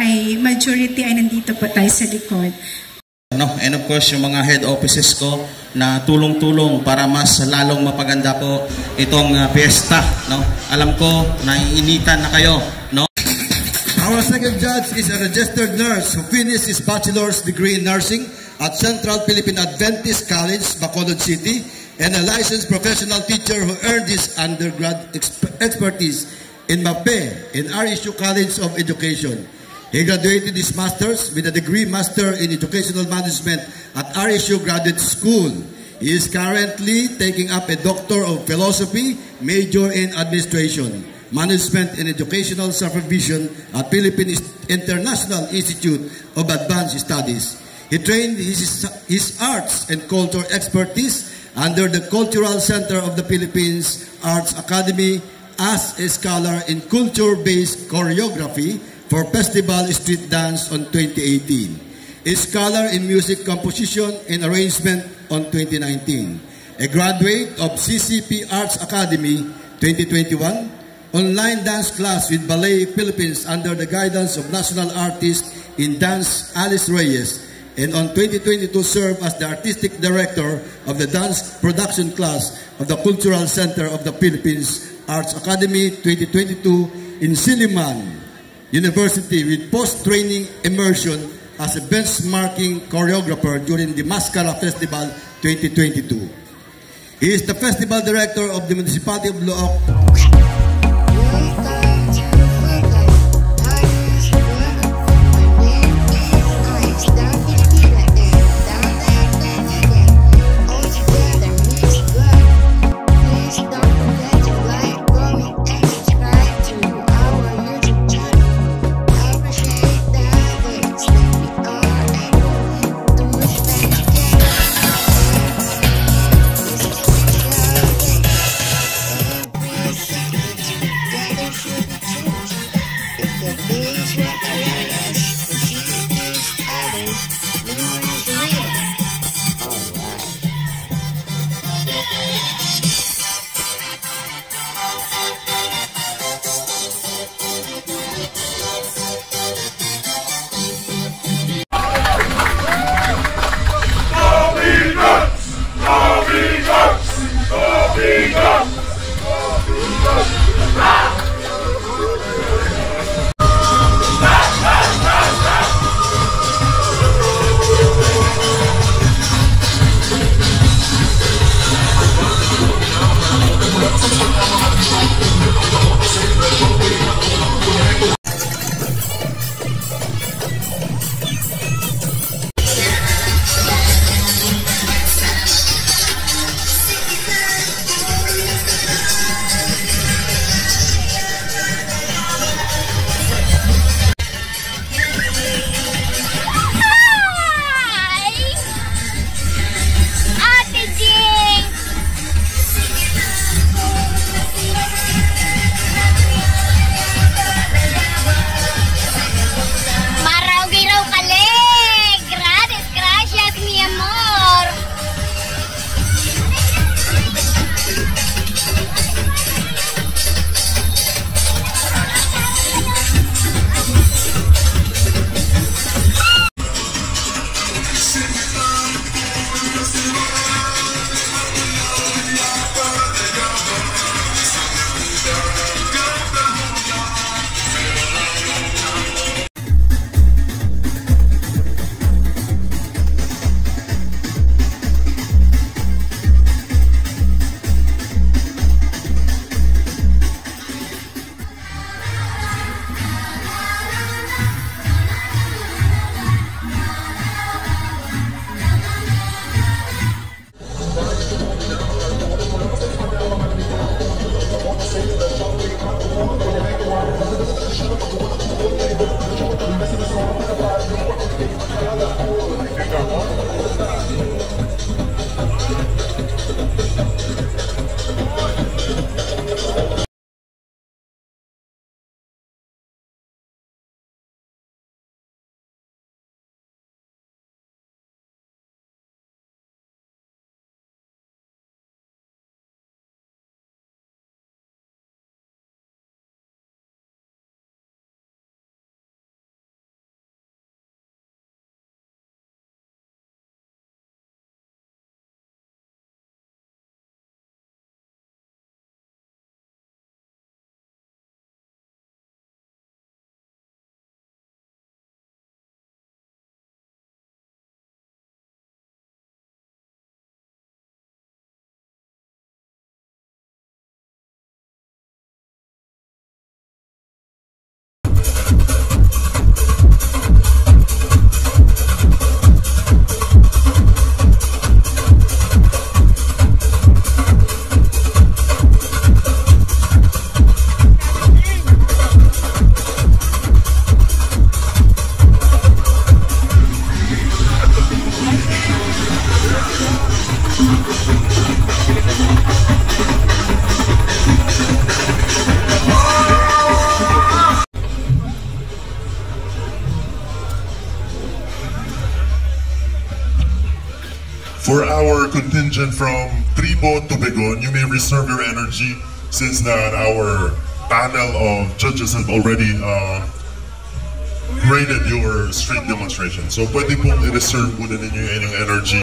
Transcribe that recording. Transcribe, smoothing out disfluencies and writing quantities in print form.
ay majority ay nandito po tayo sa likod. No, and of course, yung mga head offices ko na tulong-tulong para mas lalong mapaganda po itong fiesta. No? Alam ko, naiinitan na kayo. No? Our second judge is a registered nurse who finished his bachelor's degree in nursing at Central Philippine Adventist College, Bacolod City, and a licensed professional teacher who earned his undergrad expertise in MAPE in RSU College of Education. He graduated his master's with a degree master in educational management at RSU Graduate School. He is currently taking up a doctor of philosophy, major in administration, management and educational supervision at Philippine International Institute of Advanced Studies. He trained his arts and culture expertise under the Cultural Center of the Philippines Arts Academy as a scholar in culture-based choreography for Festival Street Dance on 2018. A scholar in music composition and arrangement on 2019. A graduate of CCP Arts Academy 2021. Online dance class with Ballet Philippines under the guidance of national artist in dance Alice Reyes. And on 2022 served as the artistic director of the dance production class of the Cultural Center of the Philippines Arts Academy 2022 in Silliman University with post-training immersion as a benchmarking choreographer during the Mascara Festival 2022. He is the festival director of the Municipality of Looc. For our contingent from Tribo to Begon, you may reserve your energy since that our panel of judges have already graded your street demonstration. So pwede pong i-reserve muna ninyo yung energy